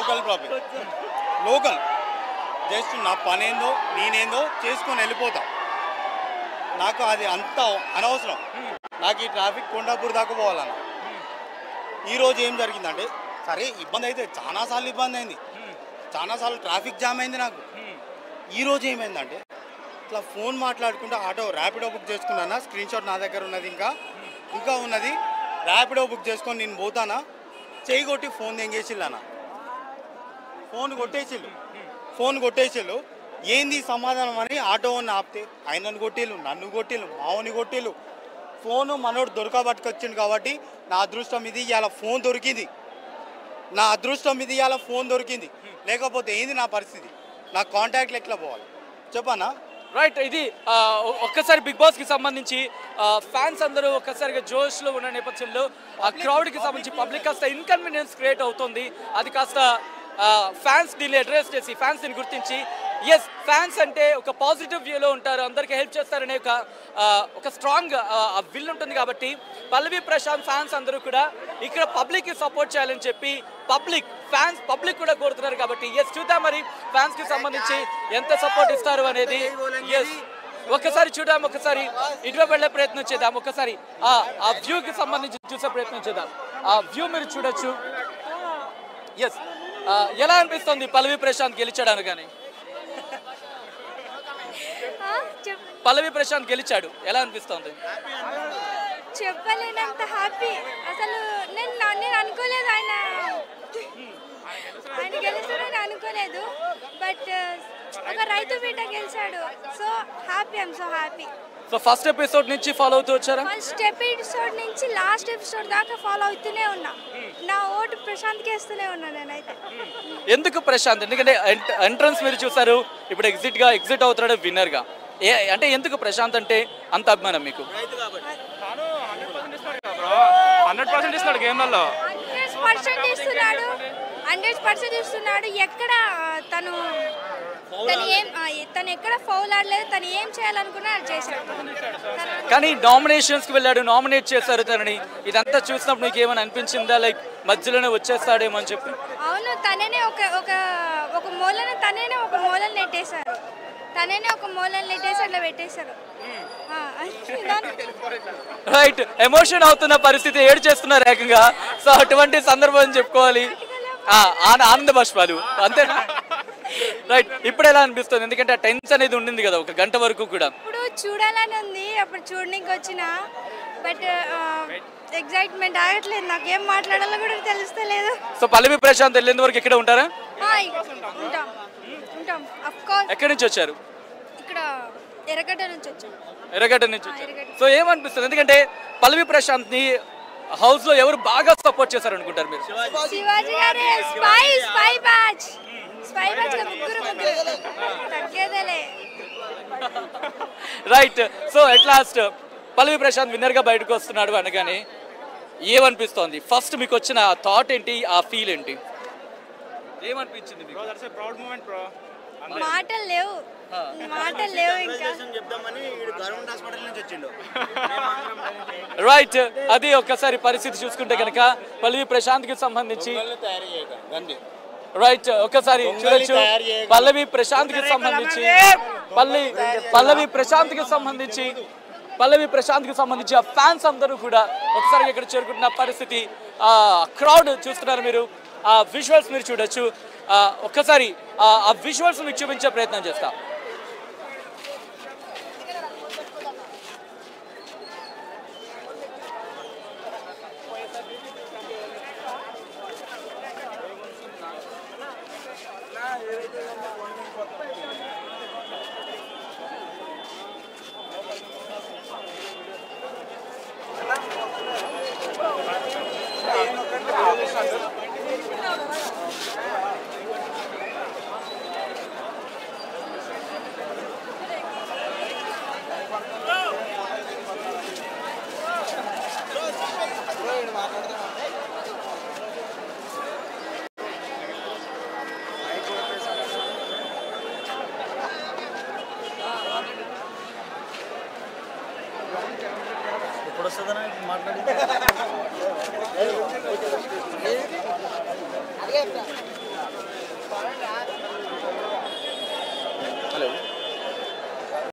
Local problem, local just నా పని ఏందో నేనేందో చేసుకొని వెళ్ళిపోతా. నాకు అది అంత అనవసరం. నాకు ఈ ట్రాఫిక్ కొండాపూర్ దాకా పోవాలన్న. ఈరోజు ఏం జరిగిందంటే, సరే ఇబ్బంది అయితే చాలాసార్లు ఇబ్బంది అయింది, చాలాసార్లు ట్రాఫిక్ జామ్ అయింది నాకు. ఈరోజు ఏమైందంటే ఇట్లా ఫోన్ మాట్లాడుకుంటూ ఆటో ర్యాపిడో బుక్ చేసుకున్నానా, స్క్రీన్ షాట్ నా దగ్గర ఉన్నది, ఇంకా ఉన్నది. ర్యాపిడో బుక్ చేసుకొని నేను పోతానా, చేయి కొట్టి ఫోన్ ఎంగేసిల్లనా, ఫోన్ కొట్టేసిళ్ళు. ఏంది సమాధానం అని ఆటో అని ఆపితే ఆయనను కొట్టిళ్ళు, నన్ను కొట్టిళ్ళు, మావని కొట్టిళ్ళు. ఫోను మనోడు దొరకబట్టుకొచ్చిండు కాబట్టి నా అదృష్టం ఇది, ఇవాళ ఫోన్ దొరికింది. లేకపోతే ఏంది నా పరిస్థితి, నా కాంటాక్ట్లు ఎట్లా పోవాలి చెప్పనా? రైట్, ఇది ఒక్కసారి బిగ్ బాస్ కి సంబంధించి ఫ్యాన్స్ అందరూ ఒక్కసారిగా జోష్లో ఉన్న నేపథ్యంలో ఆ క్రౌడ్కి సంబంధించి పబ్లిక్ కాస్త ఇన్కన్వీనియన్స్ క్రియేట్ అవుతుంది. అది కాస్త ఫ్యాన్స్ దీన్ని అడ్రస్ చేసి, ఫ్యాన్స్ దీన్ని గుర్తించి, ఎస్ ఫ్యాన్స్ అంటే ఒక పాజిటివ్ వ్యూలో ఉంటారు, అందరికీ హెల్ప్ చేస్తారనే ఒక స్ట్రాంగ్ విల్ ఉంటుంది. కాబట్టి పల్లవి ప్రశాంత్ ఫ్యాన్స్ అందరూ కూడా ఇక్కడ పబ్లిక్కి సపోర్ట్ చేయాలని చెప్పి పబ్లిక్ కూడా కోరుతున్నారు. కాబట్టి ఎస్ చూద్దాం మరి ఫ్యాన్స్కి సంబంధించి ఎంత సపోర్ట్ ఇస్తారు అనేది. ఎస్ ఒక్కసారి చూద్దాం, ఒకసారి ఇటువైపు వెళ్ళే ప్రయత్నం చేద్దాం, ఒకసారి ఆ వ్యూకి సంబంధించి చూసే ప్రయత్నం చేద్దాం. ఆ వ్యూ మీరు చూడొచ్చు. ఎస్ ఎలా అనిపిస్తుంది పల్లవి ప్రశాంత్ గెలిచాడు కానీ? పల్లవి ప్రశాంత్ గెలిచాడు, ఎలా అనిపిస్తుంది? చెప్పలేనంత హ్యాపీ. అసలు నేను అనుకోలేదు ఆయన గెలుస్తాడని అనుకోలేదు. బట్ ఒక రైతు బిడ్డ గెలిచాడు. So happy, I'm so happy. So first episode నుంచి ఫాలో అవుతూ వచ్చారా? ఫస్ట్ ఎపిసోడ్ నుంచి లాస్ట్ ఎపిసోడ్ దాకా ఫాలో అవుతూనే ఉన్నా. నా ఓటు ప్రశాంత్కి వేస్తూనే ఉన్నా నేనైతే. ఎందుకు ప్రశాంత్? ఎందుకంటే ఎంట్రన్స్ మీరు చూసారు, ఇప్పుడు ఎగ్జిట్ అవుతాడు విన్నర్గా. అంటే ఎందుకు ప్రశాంత్ అంటే అంత అభిమానం మీకు? 100% ఇస్తున్నాడు గేమ్లలో, 100% ఇస్తున్నాడు. ఎక్కడ తను ఎక్కడ ఫౌల్ ఆడలేదు, తను ఏం చేయాలనుకున్నా అది చేశాడు. కానీ నామినేషన్స్కి వెళ్ళాడు, నామినేట్ చేశారు తనని. ఇదంతా చూసినప్పుడు నీకు ఏమైనా అనిపించిందా, లైక్ మధ్యలోనే వచ్చేస్తాడేమో అని చెప్పి? అవును, తననే ఒక మూలను నెట్టేశారు. అట్లా పెట్టేశారు. రైట్, ఎమోషన్ అవుతున్న పరిస్థితి, ఏడు చేస్తున్నారు ఏకంగా. సో అటువంటి సందర్భం చెప్పుకోవాలి, ఆనంద బాష్పాలు అంతేనా? రైట్, ఇప్పుడు ఎలా అనిపిస్తుంది? ఎందుకంటే ఆ టెన్స్ అనేది ఉండింది కదా ఒక గంట వరకు కూడా. ఇప్పుడు చూడాలని ఉంది, అప్పుడు చూడడానికి వచ్చిన. బట్ ఎగ్జైట్మెంట్ ఆగట్లేదు, నాకు ఏం మాట్లాడాలో కూడా తెలుస్తలేదు. సో పల్లవి ప్రశాంత్ వెళ్ళేంత వరకు ఇక్కడ ఉంటారా? ఉంటాం ఆఫ్ కోర్స్. ఎక్కడి నుంచి వచ్చారు? ఇక్కడ ఎర్రగడ్డ నుంచి వచ్చాం. సో ఏమనిపిస్తుంది? ఎందుకంటే పల్లవి ప్రశాంత్ ని హౌస్ లో ఎవరు బాగా సపోర్ట్ చేశారు అనుకుంటారు మీరు? శివాజీ గారే. స్పై బ్యాచ్ ముగ్గురు తగ్గేదేలే. Right, so at last Pallavi Prashanth winner గా బయటకు వస్తున్నాడు అనగానే ఏమనిపిస్తోంది? ఫస్ట్ మీకు వచ్చిన థాట్ ఏంటి, ఆ ఫీల్ ఏంటి, ఏమనిపించింది మీకు? మాటలు లేవు ఇంకా. రైట్, అది ఒక్కసారి పరిస్థితి చూసుకుంటే కనుక పల్లవి ప్రశాంత్ కి సంబంధించి రైట్ ఒకసారి చూడొచ్చు. పల్లవి ప్రశాంత్ కి సంబంధించి ఆ ఫ్యాన్స్ అందరూ కూడా ఒకసారి ఇక్కడ చేరుకుంటున్న పరిస్థితి. క్రౌడ్ చూస్తున్నారు మీరు, ఆ విజువల్స్ మీరు చూడొచ్చు. ఒక్కసారి ఆ విజువల్స్ మీకు చూపించే ప్రయత్నం చేస్తా. ఇప్పుడు వస్తుందనా మాట్లాడి హలో